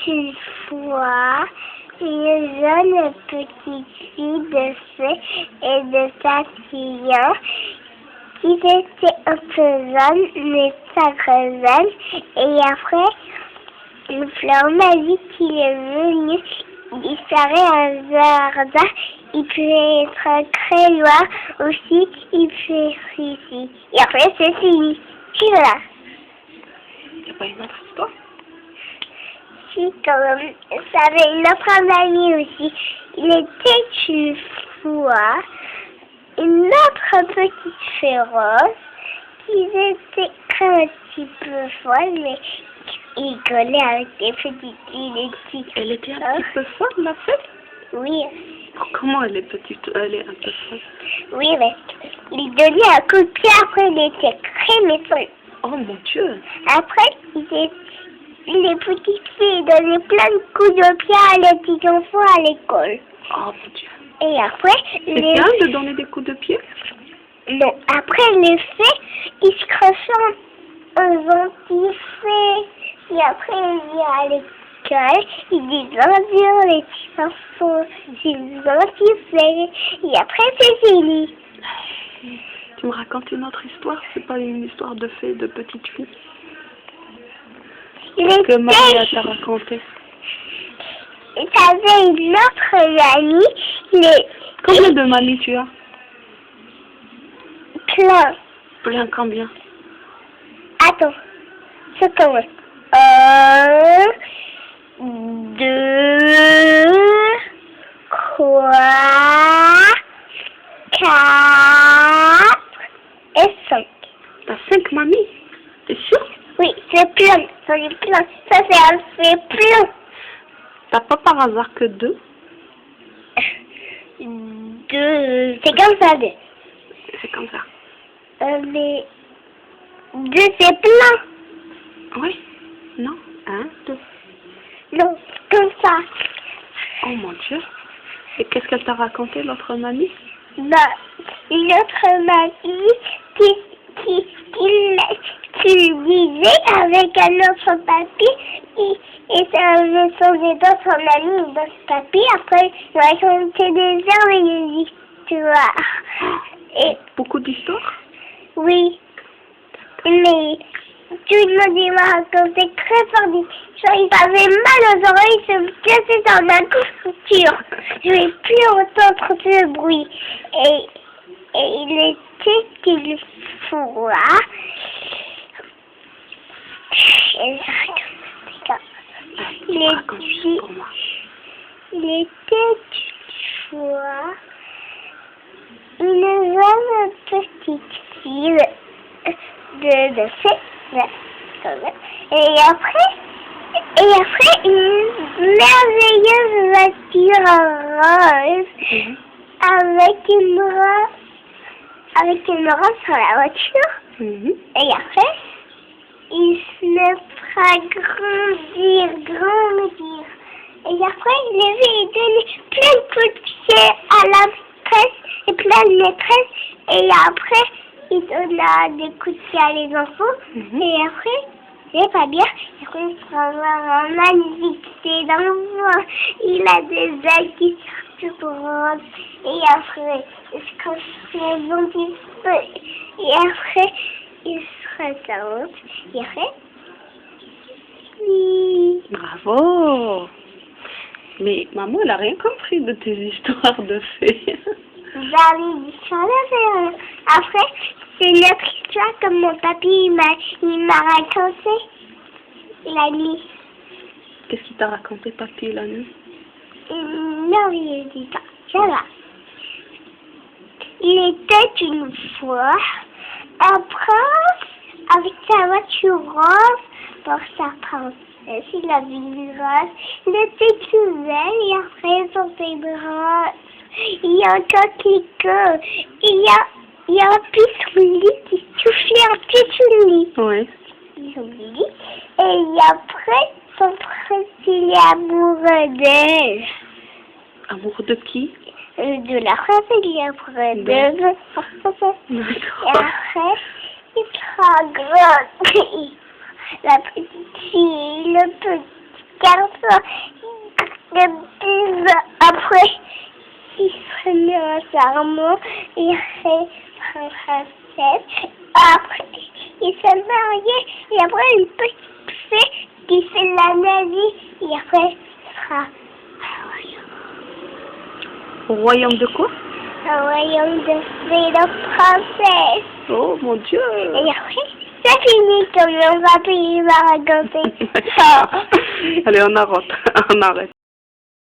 une fois une jeune petite fille de fée et de papillon qui était un peu jeune, mais pas très jeune. Et après, le fleur magique qui est venu, il serait un jardin, il peut être très loin aussi, il peut être ici. Et après, c'est fini. Et voilà. Il n'y a pas une autre histoire? Si, quand même, ça avait une autre amie aussi. Il était une fois une autre petite fée rose qui était un petit peu folle, mais il rigolait avec des petites filles, des petites. Elle était un petit peu folle, la fée? Oui. Comment elle est petite? Elle est un peu folle. Oui, mais il donnait un coup de pied, après il était très méchant. Oh mon Dieu! Après, les petites filles donnaient plein de coups de pied à les petits enfants à l'école. Oh mon Dieu! Et après, c'est bien de donner des coups de pied? Non, après les fées, ils se ressemblent aux gentils fées. Et après, ils viennent à l'école, ils disent bonjour les petits enfants, c'est gentils fées. Et après, c'est fini. Tu me racontes une autre histoire? C'est pas une histoire de fée, de petite fille? Que Maria t'a raconté? T'avais une autre amie. Combien de mamies tu as? Plein. Plein combien? Attends, c'est comment? 1, 2, 3, 4 et 5. T'as 5 mamies? T'es sûr? Oui, c'est plein. J'en ai plein. Ça, c'est un fait plein. T'as pas par hasard que 2? 2. C'est comme ça, 2. C'est comme ça. Mais 2, c'est plein. Oui? Non? 1, 2. Non, comme ça. Oh mon Dieu. Et qu'est-ce qu'elle t'a raconté, l'autre mamie? Bah, une autre mamie qui vivait avec un autre papy et ça avait sauvé d'autres amis dans ce papy. Après, il racontait des heures et des histoires. Et beaucoup d'histoires? Oui. Mais tout le monde m'a raconté très fort d'histoires. Il avait mal aux oreilles, il se cassait dans la couverture. Je ne vais plus entendre ce bruit. Et il était une fois. Il était une fois une jeune petite fille de 7 ans. Et après une merveilleuse voiture rose avec une rose sur la voiture. Et après, il se met à grandir. Et après, il avait donné plein de coups de pied à la maîtresse et plein de maîtresses. Et après, il donna des coups de pied à les enfants. Et après, c'est pas bien. Et après, il se avoir un magnifique pied d'enfant. Il a des ailes qui sortent tout roses. Et après, il se construit un petit peu. Et après, il se ressemble. Et après, oui. Bravo! Mais maman, elle a rien compris de tes histoires de fées. Après, c'est une autre histoire comme mon papy il m'a raconté la nuit. Qu'est-ce qu'il t'a raconté, papy, la nuit? Non, il dit pas. Ça va. Il était une fois un prince avec sa voiture rose pour sa princesse. Il avait une rose. Il était tout belle et après son rose. Il y a un coquelicot. Il y a un pissenlit qui soufflait un pissenlit. Oui. Pissenlit. Et après, son prince, il est amoureux d'elle. Amoureux de qui? De la princesse, il est amoureux d'elle. Et après, il sera grand. La petite fille, le petit garçon. ça. Et puis, après, il se met un serment, il fait princesse. Après, il se marie, et après, une petite fée qui fait la magie, et après, ce sera Au royaume de quoi? un royaume de fées de princesse. Oh mon Dieu! Et après, c'est fini, comme on va payer ma raconter. Allez, on arrête. On arrête.